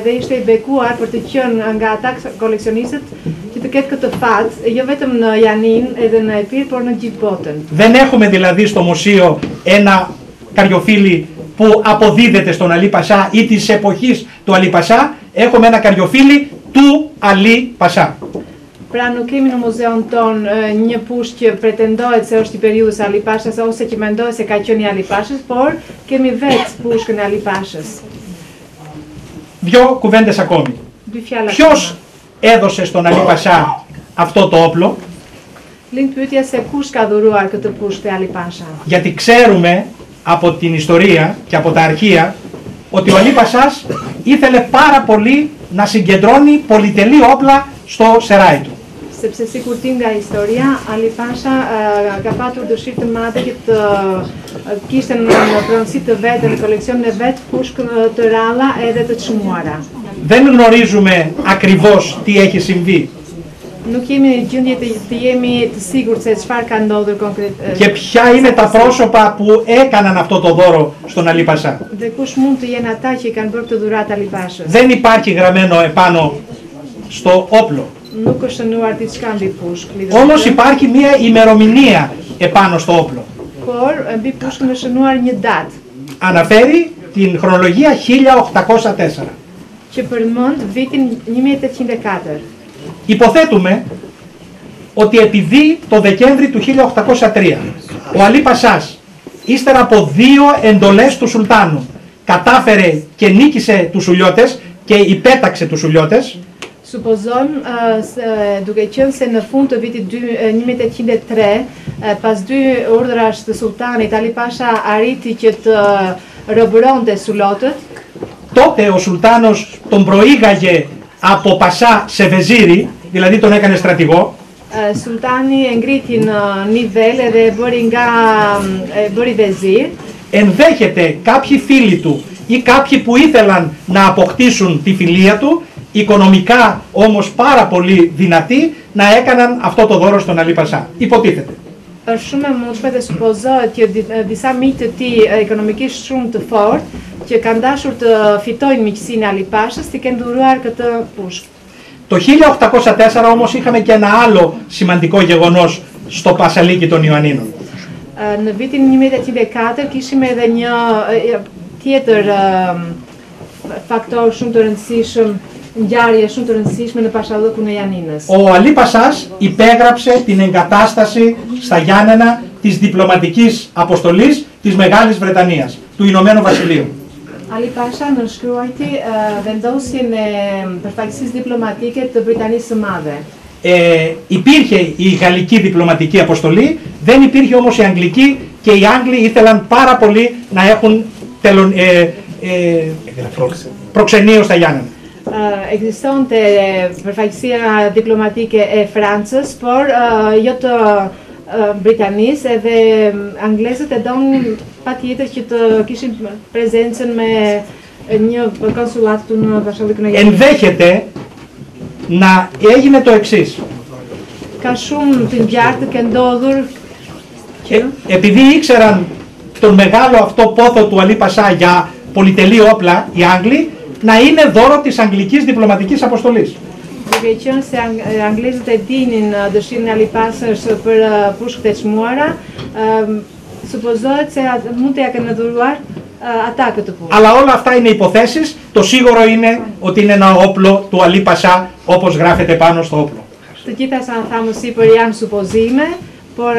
Speaker 8: dhe ishte i bekuar për të qenë nga ata koleksionistët që të ketë këtë fat, jo vetëm në Janin edhe në Epir, por në gjithë botën.
Speaker 11: Δεν έχουμε δηλαδή στο μουσείο ένα καριοφύλλι που αποδίδεται στον Αλή Πασά ή της εποχής του Αλή Πασά, έχουμε ένα καριοφύλλι του Αλή Πασά.
Speaker 8: Pra nuk kemi në muzeon ton një pushk që pretendohet se është i periudhës Ali Pashës ose që mendohet se ka qenë i Ali Pashës, por kemi vetë pushkën e Ali Pashës.
Speaker 11: Δυο κουβέντες ακόμη. Ποιος έδωσε στον Αλή Πασά αυτό το όπλο?
Speaker 8: Lind pyetja se kush ka dhuruar këtë pushkë e Ali Pasha.
Speaker 11: Γιατί ξέρουμε από την ιστορία και από τα αρχεία ότι ο Αλή Πασάς ήθελε πάρα πολύ να συγκεντρώνει πολυτελή όπλα στο σεράι του.
Speaker 8: Sepse sikur tim nga historia, Ali Pasha ka patur dëshirë të madhe që të kishte në pronësi të vetë, në koleksionin e vet, pushkë të ralla edhe të çmuara.
Speaker 11: Δεν γνωρίζουμε ακριβώς τι έχει συμβεί.
Speaker 8: Nuk jemi në gjendje të jemi të sigurt se çfarë ka ndodhur konkret.
Speaker 11: Και ποια είναι τα πρόσωπα που έκαναν αυτό το δώρο στον Αλή Πασά.
Speaker 8: Dhe kush mund të jenë ata që i kanë bërë këtë dhuratë Ali Pashës.
Speaker 11: Δεν υπάρχει γραμμένο επάνω στο όπλο.
Speaker 8: Nuk është shënuar diçka mbi pushkë.
Speaker 11: Όμως υπάρχει μια ημερομηνία επάνω στο όπλο.
Speaker 8: Por mbi pushkën është shënuar një datë.
Speaker 11: Αναφέρει την χρονολογία 1804.
Speaker 8: Që përmend vitin 1804.
Speaker 11: Υποθέτουμε ότι επειδή το Δεκέμβρη του 1803 ο Αλή Πασάς, ύστερα από 2 εντολές του Σουλτάνου, κατάφερε και νίκησε τους Ουλιώτες και υπέταξε τους Ουλιώτες,
Speaker 8: Supozojmë, duke qenë se në fund të vitit 1803, pas 2 urdhrash të sultanit, Ali Pasha arriti që të robëronte sulotët.
Speaker 11: Τότε ο Σουλτάνος τον προήγαγε από Πασά σε Βεζίρι, δηλαδή τον έκανε στρατηγό.
Speaker 8: Sultani e ngriti në nivel edhe bëri vezir.
Speaker 11: Ενδέχεται κάποιοι φίλοι του ή κάποιοι που ήθελαν να αποκτήσουν τη φιλία του, οικονομικά όμως πάρα πολύ δυνατοί, να έκαναν αυτό το δώρο στον Αλή Πασά. Υποτίθεται.
Speaker 8: është shumë e mundshme dhe supozohet që disa miq të tij ekonomikisht shumë të fortë që kanë dashur të fitojnë miqësinë e Ali Pashës, i kanë dhuruar këtë pushkë.
Speaker 11: Το 1804 όμως είχαμε και ένα άλλο σημαντικό γεγονός στο Πασαλίκι των Ιωαννίνων.
Speaker 8: Në vitin 1804 kishim edhe një tjetër faktor shumë të rëndësishëm, ngjarje shumë të rëndësishme në Pashallikun e Janinës.
Speaker 11: Ο Αλή Πασάς υπέγραψε την εγκατάσταση στα Γιάννενα της διπλωματικής αποστολής της Μεγάλης Βρετανίας, του Ηνωμένου Βασιλείου.
Speaker 8: Ali Pasha nënshkruajti vendosjen e përfaqësisë diplomatike të Britanisë së Madhe.
Speaker 11: Υπήρχε η γαλλική διπλωματική αποστολή, δεν υπήρχε όμως η αγγλική και οι Άγγλοι ήθελαν πάρα πολύ να έχουν προξενείο στα Γιάννενα.
Speaker 8: Ekzistonte përfaqësia diplomatike e Francës, por jo të Britanisë, edhe anglezët e donin patjetër që të kishin prezencën me një konsulat këtu në Pashallikun e Janinës.
Speaker 11: Ενδέχεται να έγινε το εξής.
Speaker 8: Ka shumë të ngjarje që ndodhur që
Speaker 11: επειδή ήξεραν τον μεγάλο αυτό πόθο του Αλή Πασά για πολυτελή όπλα, οι Άγγλοι, να είναι δώρο της Αγγλικής Διπλωματικής Αποστολής.
Speaker 8: Duke qenë se anglezët e dinin dëshirën e Ali Pasës për pushkët e çmuara, supozohet se mund të ja kenë dhuruar ata këtë pushkë.
Speaker 11: Αλλά όλα αυτά είναι υποθέσεις, το σίγουρο είναι ότι είναι ένα όπλο του Αλή Πασά, όπως γράφεται πάνω στο όπλο.
Speaker 8: Të gjitha sa thamë sipër janë supozime, por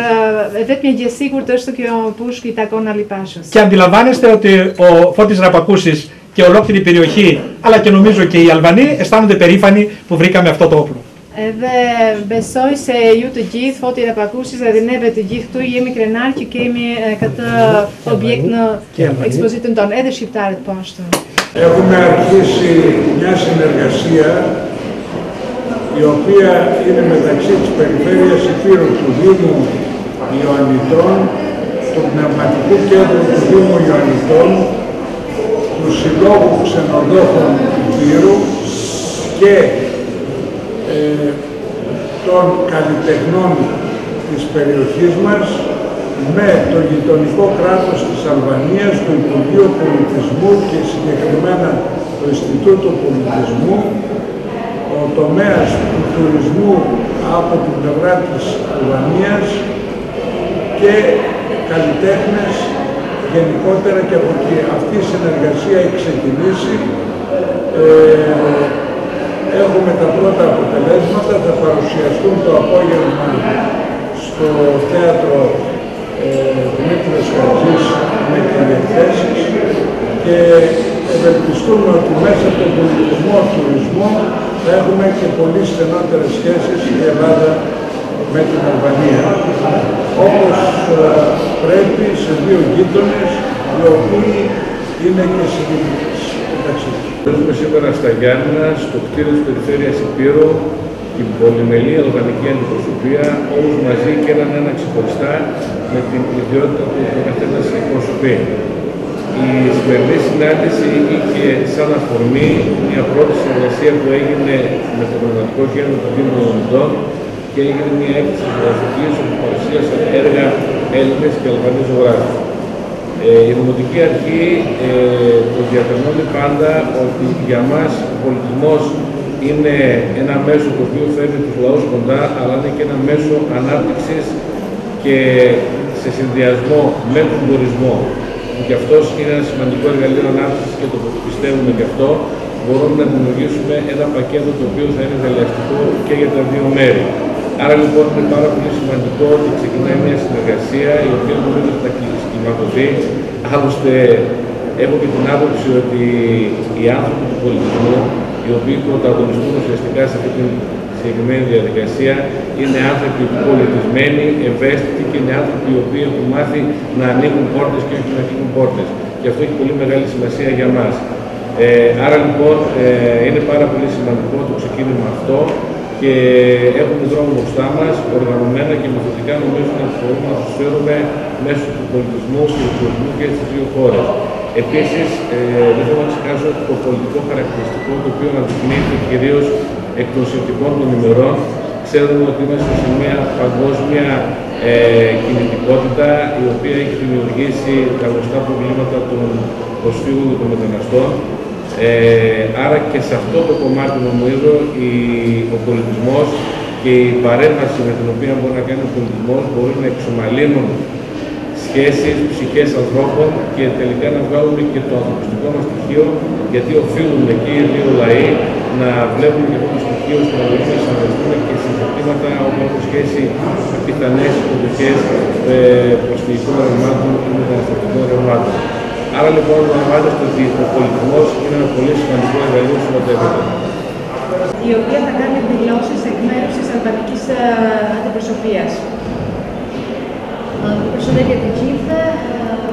Speaker 8: vetëm gjë e sigurt është se kjo pushkë i takon Ali Pashës.
Speaker 11: Και αντιλαμβάνεστε ότι ο Φώτης Ραπακούσης και ολόκληρη η περιοχή, αλλά και νομίζω και οι Αλβανοί, αισθάνονται περήφανοι που βρήκαμε αυτό το όπλο.
Speaker 8: Edhe besoj se ju të gjithë, Foti Rapakushis edhe neve të gjithë këtu jemi krenar që kemi këtë objekt në ekspozitën tonë, edhe shqiptarët poshtë.
Speaker 12: Έχουμε αρχίσει μια συνεργασία η οποία είναι μεταξύ της Περιφέρειας Υπήρου του Δήμου Ιωαννητών, του Πνευματικού Κέντρου του Δήμου Ιωαννητών, του Συλλόγου Ξενοδόχων Υπήρου και των καλλιτεχνών της περιοχής μας με το γειτονικό κράτος της Αλβανίας, το Υπουργείο Πολιτισμού και συγκεκριμένα το Ινστιτούτο Πολιτισμού, ο τομέας του τουρισμού από την πλευρά της Αλβανίας και καλλιτέχνες γενικότερα, και από ότι αυτή η συνεργασία έχει ξεκινήσει. Έχουμε τα πρώτα αποτελέσματα, θα παρουσιαστούν το απόγευμα στο θέατρο Δημήτριος Χατζής με εκθέσεις και ευελπιστούμε ότι μέσα από τον πολιτισμό, τουρισμό θα έχουμε και πολύ στενότερες σχέσεις η Ελλάδα με την Αλβανία. Όπως πρέπει σε δύο γείτονες οι οποίοι είναι και συνειδητές μεταξύ τους.
Speaker 13: Βρίσκομαι σήμερα στα Γιάννενα, στο κτίριο της Περιφέρειας Υπήρου, την πολυμελή αλβανική αντιπροσωπεία, όλους μαζί και έναν ξεχωριστά με την ιδιότητα που ο καθένας εκπροσωπεί. Η σημερινή συνάντηση είχε σαν αφορμή μια πρώτη συνεργασία που έγινε με το Πνευματικό Κέντρο του Δήμου Ιωαννητών και έγινε μια έκθεση ζωγραφικής όπου παρουσίασαν έργα Έλληνες και Αλβανοί ζωγράφους. Η Δημοτική Αρχή το διατρανώνει πάντα ότι για μας ο πολιτισμός είναι ένα μέσο το οποίο φέρνει τους λαούς κοντά, αλλά είναι και ένα μέσο ανάπτυξης και σε συνδυασμό με τον τουρισμό, που και αυτός είναι ένα σημαντικό εργαλείο ανάπτυξης και το πιστεύουμε και αυτό, μπορούμε να δημιουργήσουμε ένα πακέτο το οποίο θα είναι δελεαστικό και για τα δύο μέρη. Άρα λοιπόν είναι πάρα πολύ σημαντικό ότι ξεκινάει μια συνεργασία η οποία νομίζω ότι θα κλιματωθεί. Άλλωστε έχω και την άποψη ότι οι άνθρωποι του πολιτισμού, οι οποίοι πρωταγωνιστούν ουσιαστικά σε αυτή την συγκεκριμένη διαδικασία, είναι άνθρωποι πολιτισμένοι, ευαίσθητοι και είναι άνθρωποι οι οποίοι έχουν μάθει να ανοίγουν πόρτες και όχι να κλείνουν πόρτες. Και αυτό έχει πολύ μεγάλη σημασία για μας. Άρα λοιπόν είναι πάρα πολύ σημαντικό το ξεκίνημα αυτό και έχουμε δρόμο μπροστά μας, οργανωμένα και μεθοδικά νομίζω να μπορούμε να προσφέρουμε μέσω του πολιτισμού και του τουρισμού και στις δύο χώρες. Επίσης, δεν θέλω να ξεχάσω το πολιτικό χαρακτηριστικό το οποίο αναδεικνύεται κυρίως εκ των συνθηκών των ημερών, Ξέρουμε ότι είμαστε σε μια παγκόσμια κινητικότητα η οποία έχει δημιουργήσει τα γνωστά προβλήματα των προσφύγων και των μεταναστών. Άρα και σε αυτό το κομμάτι νομίζω ο πολιτισμός και η παρέμβαση με την οποία μπορεί να κάνει ο πολιτισμός μπορεί να εξομαλύνουν σχέσεις, ψυχές ανθρώπων και τελικά να βγάλουμε και το ανθρωπιστικό μας στοιχείο, γιατί οφείλουν εκεί οι δύο λαοί να βλέπουν και αυτό το στοιχείο ώστε να μπορούν να συνεργαστούν και σε ζητήματα όπου έχουν σχέση με πιθανές υποδοχές προσφυγικών ρευμάτων ή μεταναστευτικών ρευμάτων. Άρα λοιπόν αντιλαμβάνεστε ότι ο πολιτισμός είναι ένα πολύ σημαντικό εργαλείο στο επίπεδο.
Speaker 8: Η οποία θα κάνει δηλώσεις εκ μέρους της αλβανικής αντιπροσωπείας.
Speaker 7: Përshëndetje të gjithëve,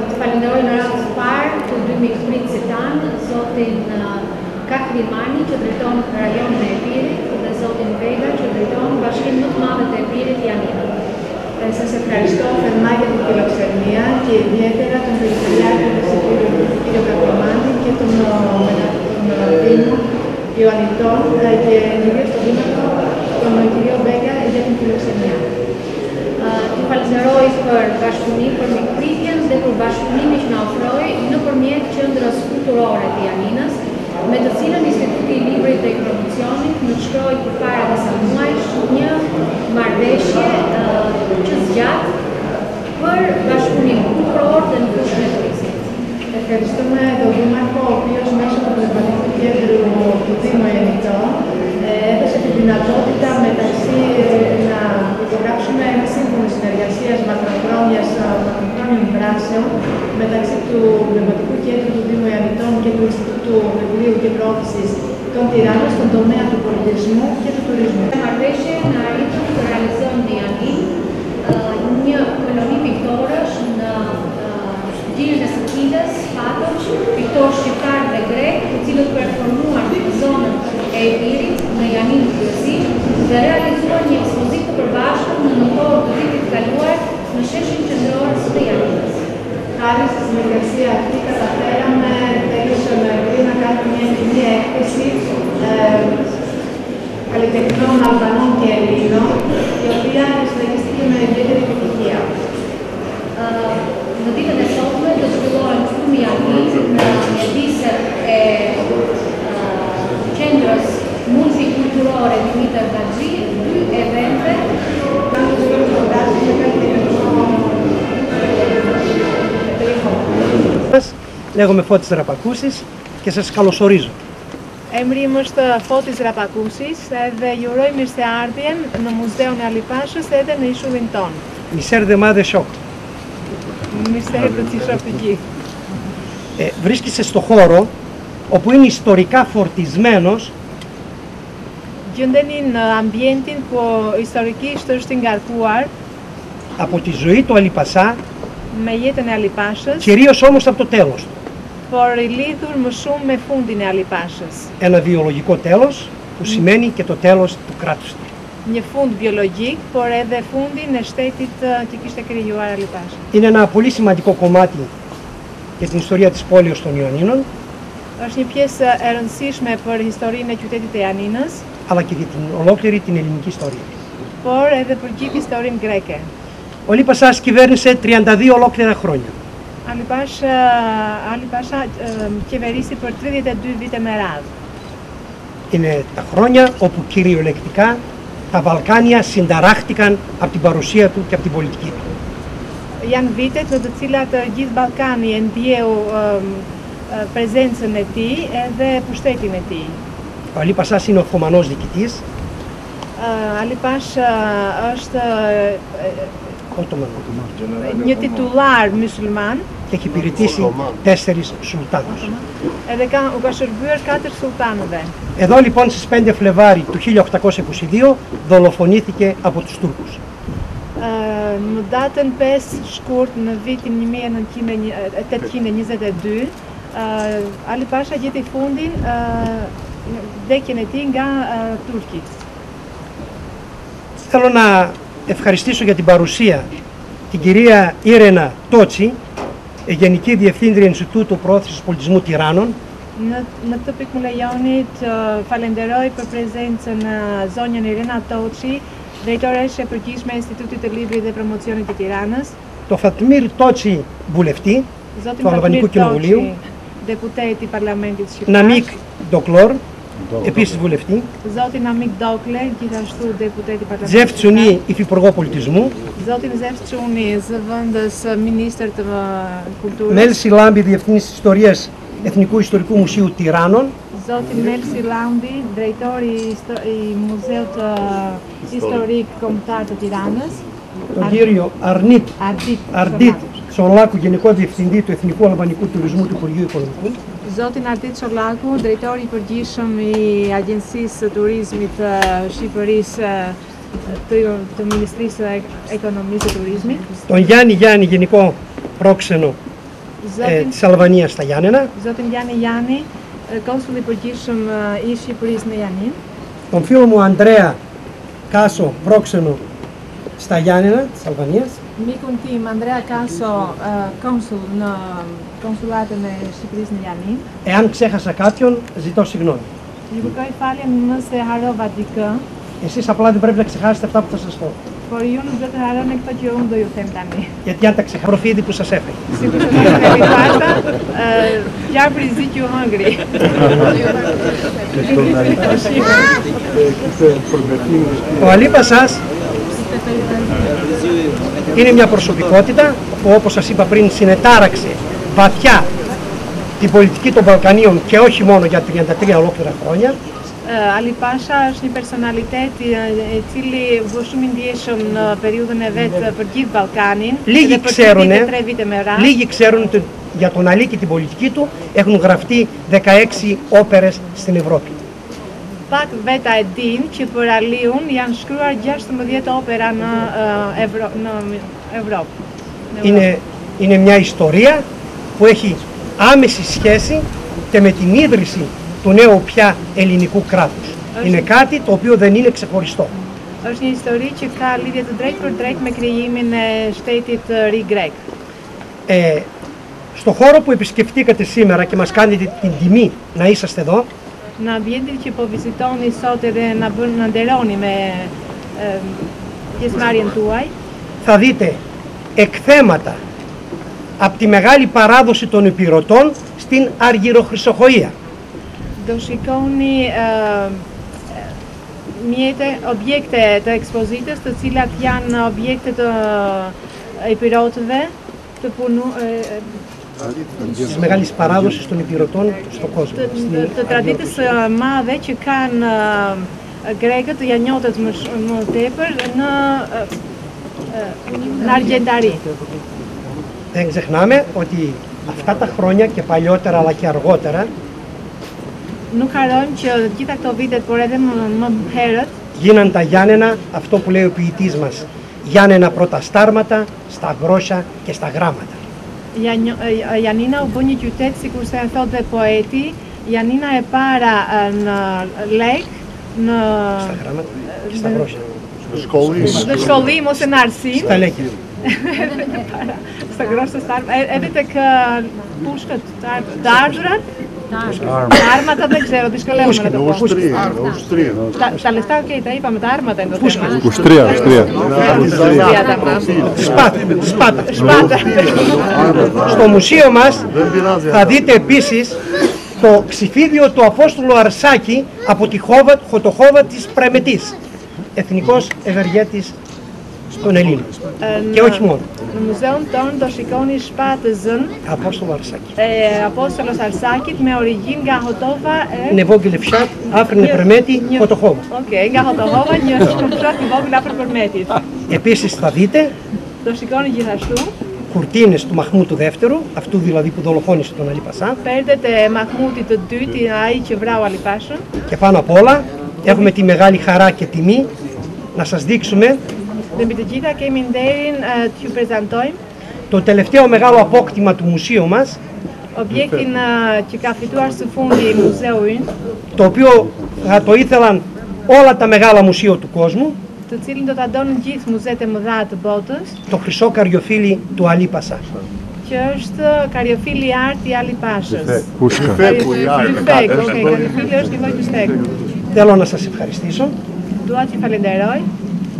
Speaker 7: të falenderoj në radhë të parë të dy mikpritësit tanë, zotin Kahlimani që drejton rajonin e Epirit dhe zotin Vega që drejton bashkimin më të madh të Epirit Janina.
Speaker 8: Σας ευχαριστώ θερμά για την φιλοξενία και ιδιαίτερα τον Περιφερειάρχη του κ. Καθημάνη και τον Δήμο Ιωαννητών και κυρίως τον Δήμαρχο, τον κ. Βέγκα για την φιλοξενία.
Speaker 7: Ju falenderoj për bashkëpunim, për mikpritjen dhe për bashkëpunimin që na ofroi nëpërmjet qendrës kulturore të Janinës, me të cilën Instituti i Librit dhe i Promocionit nënshkroi përpara disa muajsh një marrëveshje që zgjat për bashkëpunim kulturor dhe në fushën e turizmit.
Speaker 8: Ευχαριστούμε τον Δήμαρχο, ο οποίος μέσω του Πνευματικού Κέντρου του Δήμου Ιωαννητών έδωσε τη δυνατότητα μεταξύ να υπογράψουμε ένα σύμφωνο συνεργασίας μακροχρόνιων δράσεων μεταξύ του Πνευματικού Κέντρου του Δήμου Ιωαννητών και του Ινστιτούτου Βιβλίου και Πρόθεσης των Τυράννων στον τομέα του πολιτισμού και του τουρισμού.
Speaker 7: Marrëveshje në arritur të realizojmë në Janinë një koloni piktorësh në gjirën e Sëkilës, Patoq, piktorë shqiptar dhe grek, të cilët performuan në zonën e Epirit, në Janinë kryesi, dhe realizuar një ekspozitë të përbashkët në nëntor të vitit kaluar në sheshin qendror të Janinës.
Speaker 8: Χάρη στη συνεργασία αυτή καταφέραμε τέλειωσαμε πριν να κάνουμε μια κοινή έκθεση καλλιτεχνών Αλβανών και Ελλήνων, η οποία συνεχίστηκε με ιδιαίτερη επιτυχία.
Speaker 7: Në ditën e sotme do zhvillohen këtu në Janinë në mjedisët e qendrës multikulturore Dimitar Gaxhi, 2 evente.
Speaker 5: Λέγομαι Φώτης Ραπακούσης και σας καλωσορίζω.
Speaker 8: Emri im është Fotis Rapakusis dhe ju uroj mirëseardhjen në Muzeun e Alipashës edhe në ishullin tonë.
Speaker 5: Miser dhe madhe shok.
Speaker 8: Mirëseardhje të shok të gjithë.
Speaker 5: Βρίσκεσαι στο χώρο όπου είναι ιστορικά φορτισμένος
Speaker 8: Gjendeni në ambientin ku historikisht është i ngarkuar
Speaker 5: από τη ζωή του Αλιπασά,
Speaker 8: me jetën e Alipashës,
Speaker 5: κυρίως όμως από το τέλος του.
Speaker 8: por i lidhur më shumë me fundin e Alipashës.
Speaker 5: Ένα βιολογικό τέλος που σημαίνει και το τέλος του κράτους του.
Speaker 8: Një fund biologjik, por edhe fundin e shtetit që kishte krijuar Alipasha.
Speaker 5: Είναι ένα πολύ σημαντικό κομμάτι για την ιστορία της πόλης των Ιωαννίνων,
Speaker 8: Është një pjesë e rëndësishme për historinë e qytetit të Janinës,
Speaker 5: αλλά και για την ολόκληρη την ελληνική ιστορία.
Speaker 8: por edhe për gjithë historinë greke.
Speaker 5: Ο Αλίπασας κυβέρνησε 32 ολόκληρα χρόνια.
Speaker 8: Alipasha qeverisi për 32 vite me radhë.
Speaker 5: Είναι τα χρόνια όπου κυριολεκτικά τα Βαλκάνια συνταράχτηκαν από την παρουσία του και από την πολιτική του.
Speaker 8: Janë vitet në të cilat gjithë Ballkani e ndjeu prezencën e tij edhe pushtetin e tij.
Speaker 5: Ο Αλίπασας είναι Οθωμανός διοικητής.
Speaker 8: Alipash është një titullar mysulman
Speaker 5: και έχει υπηρετήσει 4 σουλτάνους.
Speaker 8: Edhe u ka shërbyer 4 sultanëve.
Speaker 5: Εδώ λοιπόν στις 5 Φλεβάρι του 1822 δολοφονήθηκε από τους Τούρκους.
Speaker 8: Në datën 5 shkurt në vitin 1822, Alipasha gjeti fundin vdekjen e tij nga turkit.
Speaker 5: Θέλω να ευχαριστήσω για την παρουσία την κυρία Ήρενα Τότσι, Γενική Διευθύντρια Ινστιτούτου Προώθησης Πολιτισμού Τυράννων.
Speaker 8: Në këtë pikë më lejoni të falenderoj për prezencën zonjën Irena Toçi, Drejtoresh e përgjithshme e Institutit të Librit dhe Promocionit të Tiranës.
Speaker 5: Το Φατμίρ Τότσι, βουλευτή του Αλβανικού Κοινοβουλίου.
Speaker 8: Deputeti i Parlamentit Shqiptar.
Speaker 5: Ναμίκ Ντοκλόρ, επίσης βουλευτή.
Speaker 8: Zoti Namik Dokle, gjithashtu deputeti i Parlamentit.
Speaker 5: Ζεφ Τσουνί, υφυπουργό πολιτισμού.
Speaker 8: Zotin Zef Çuni, zëvendës ministër të kulturës.
Speaker 5: Μέλση Λάμπη, διευθύνης ιστορίας Εθνικού Ιστορικού Μουσείου Τυράννων.
Speaker 8: Zotin Melsi Lambi, drejtori i Muzeut Historik Kombëtar të Tiranës.
Speaker 5: Τον κύριο Ardit Τσολάκου, Γενικό Διευθυντή του Εθνικού Αλβανικού Τουρισμού του Υπουργείου Οικονομικού.
Speaker 8: Zotin Ardit Çolaku, drejtori i përgjithshëm i Agjencisë së Turizmit të Shqipërisë të Ministrisë së Ekonomisë dhe Turizmit.
Speaker 5: Τον Γιάννη, Γενικό Πρόξενο της Αλβανίας στα Γιάννενα.
Speaker 8: Zotin Γιάννη, konsulli i përgjithshëm i Shqipërisë në Janin.
Speaker 5: Τον φίλο μου Ανδρέα Κάσο, πρόξενο στα Γιάννενα της Αλβανίας.
Speaker 8: Mikun tim Andrea Kaso, konsul në konsulatën e Shqipërisë në Janin.
Speaker 5: Εάν ξέχασα κάποιον, ζητώ συγγνώμη.
Speaker 8: Ju kërkoj falje nëse harrova dikë.
Speaker 5: Εσείς απλά δεν πρέπει να ξεχάσετε αυτά που θα σας πω.
Speaker 8: Por ju nuk do të harroni këto që unë do ju them tani.
Speaker 5: Γιατί αν τα ξεχάσετε, προφήτη που σας έφεγε.
Speaker 8: Sikur të themi fata, gjarë prizi që ju hëngri.
Speaker 5: Ο Αλή Πασάς είναι μια προσωπικότητα που, όπως σας είπα πριν, συνετάραξε βαθιά την πολιτική των Βαλκανίων και όχι μόνο για 33 ολόκληρα χρόνια.
Speaker 8: Ali Pasha është një personalitet i cili u shumë i ndjeshëm në periudhën e vet për gjithë Ballkanin.
Speaker 5: Λίγοι ξέρουν ότι για τον Αλή και την πολιτική του έχουν γραφτεί 16 όπερες στην Ευρώπη.
Speaker 8: Pak veta e din që për Aliun janë shkruar 16 opera në Evropë.
Speaker 5: Είναι μια ιστορία που έχει άμεση σχέση και με την ίδρυση του νέου πια ελληνικού κράτους. Είναι κάτι το οποίο δεν είναι ξεχωριστό.
Speaker 8: Është një histori që ka lidhje të drejtë për drejtë me krijimin e shtetit të ri grek.
Speaker 5: Στο χώρο που επισκεφτήκατε σήμερα και μας κάνετε την τιμή να είσαστε εδώ,
Speaker 8: në ambientin që po vizitoni sot edhe na nderoni me pjesëmarrjen tuaj,
Speaker 5: θα δείτε εκθέματα από τη μεγάλη παράδοση των Ηπειρωτών στην Αργυροχρυσοχοΐα.
Speaker 8: Do shikoni objekte të ekspozitës, të cilat janë objekte të Epirotëve të
Speaker 5: της μεγάλης παράδοσης των Ηπειρωτών στον κόσμο.
Speaker 8: Të traditës madhe që kanë grekët, janë njohur më tepër në Αργενταρή.
Speaker 5: Δεν ξεχνάμε ότι αυτά τα χρόνια και παλιότερα αλλά και αργότερα
Speaker 8: Nuk harrojmë që gjitha këto vitet, por edhe më herët,
Speaker 5: γίναν τα Γιάννενα, αυτό που λέει ο ποιητής μας, Γιάννενα πρώτα στάρματα, στα γρόσια και στα γράμματα.
Speaker 8: Janina u bë një qytet, sikur se e thot dhe poeti, Janina e para në lek, në shkollim ose në arsim.
Speaker 5: Στα lekë.
Speaker 8: Στα grosha edhe tek pushkët, të ardhurat. Armata δεν ξέρω, δυσκολεύομαι να το πω. Τα λεφτά, οκ, τα είπαμε, τα άρματα είναι το θέμα.
Speaker 3: Ουστρία.
Speaker 5: Σπάτα. Στο μουσείο μας θα δείτε επίσης το ξυφίδιο του Απόστολου Αρσάκη από τη Χωτοχόβα της Πρεμετής, εθνικός ευεργέτης στον Ελλήνων. Και όχι μόνο.
Speaker 8: Në muzeun tonë do shikoni shpatëzën Apostollos Arsakit me origjinë nga Hotova e
Speaker 5: Nevogël fshat afër në Premeti, Hotοχόβα.
Speaker 8: Okej, nga Hotοχόβα, një fshat i vogël afër Premeti.
Speaker 5: Επίσης θα δείτε
Speaker 8: do shikoni gjithashtu
Speaker 5: κουρτίνες του Μαχμούτου δεύτερου, αυτού δηλαδή που δολοφόνησε τον Αλή Πασά.
Speaker 8: Perdët e Mahmutit të dytë, ai që vrau Ali Pashën.
Speaker 5: Και πάνω απ' όλα έχουμε τη μεγάλη χαρά και τιμή να σας δείξουμε
Speaker 8: Dhe mbi të gjitha kemi nderin t'ju prezantojmë
Speaker 5: το τελευταίο μεγάλο απόκτημα του μουσείου μας,
Speaker 8: objektin që ka fituar së fundi i muzeu ynë,
Speaker 5: το οποίο θα το ήθελαν όλα τα μεγάλα μουσείο του κόσμου,
Speaker 8: të cilin do ta donin gjithë muzeet e mëdha të botës,
Speaker 5: το χρυσό καριοφύλι του Αλή Πασά.
Speaker 8: Që është kariofili i artë i Ali Pashës.
Speaker 3: Pushka.
Speaker 8: Dyfek, kariofili është një lloj dyfeku.
Speaker 5: Θέλω να σας ευχαριστήσω.
Speaker 8: Dua t'ju falenderoj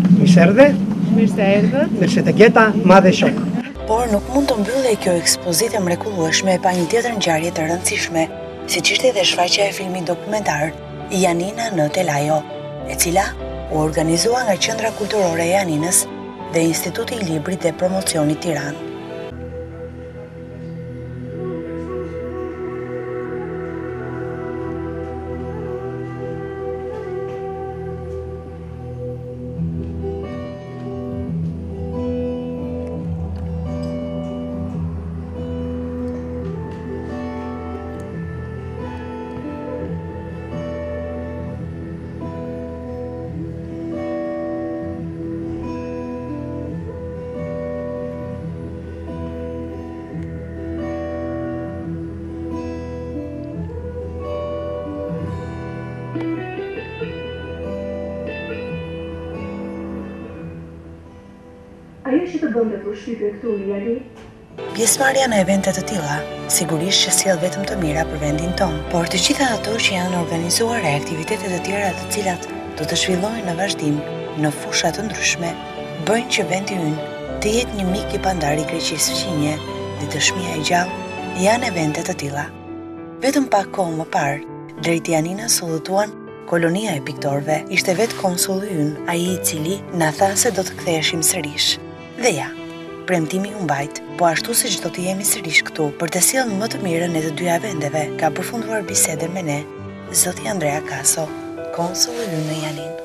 Speaker 5: Mirë se erdhe.
Speaker 7: Mirë se erdhët.
Speaker 5: Mirë se të gjeta, madhe shok.
Speaker 1: Por nuk mund të mbyllej kjo ekspozitë e mrekullueshme pa një tjetër ngjarje të rëndësishme, siç ishte edhe shfaqja e filmit dokumentar Janina në Telajo, e cila u organizua nga Qendra Kulturore e Janinës dhe Instituti i Librit dhe Promocionit Tiranë.
Speaker 14: Ajo që të bënte përshtypje këtu, Jali?
Speaker 1: Pjesëmarrja në evente të tilla sigurisht që sjell vetëm të mira për vendin tonë, por të gjitha ato që janë organizuar e aktivitetet të tjera të cilat do të zhvillohen në vazhdim në fusha të ndryshme, bëjnë që vendi ynë të jetë një mik i pandar i Greqisë fqinje dhe dëshmia e gjallë janë evente të tilla. Vetëm pak kohë më parë, drejt Janinës u udhëtuan kolonia e piktorëve, ishte vetë konsulli ynë, ai i cili na tha se do të ktheheshim sërish. Dhe ja, premtimi u mbajt, po ashtu siç do të jemi sërish këtu për të sjellë më të mirën e të dyja vendeve, ka përfunduar bisedën me ne zoti Andrea Kaso, konsulli ynë në Janinë.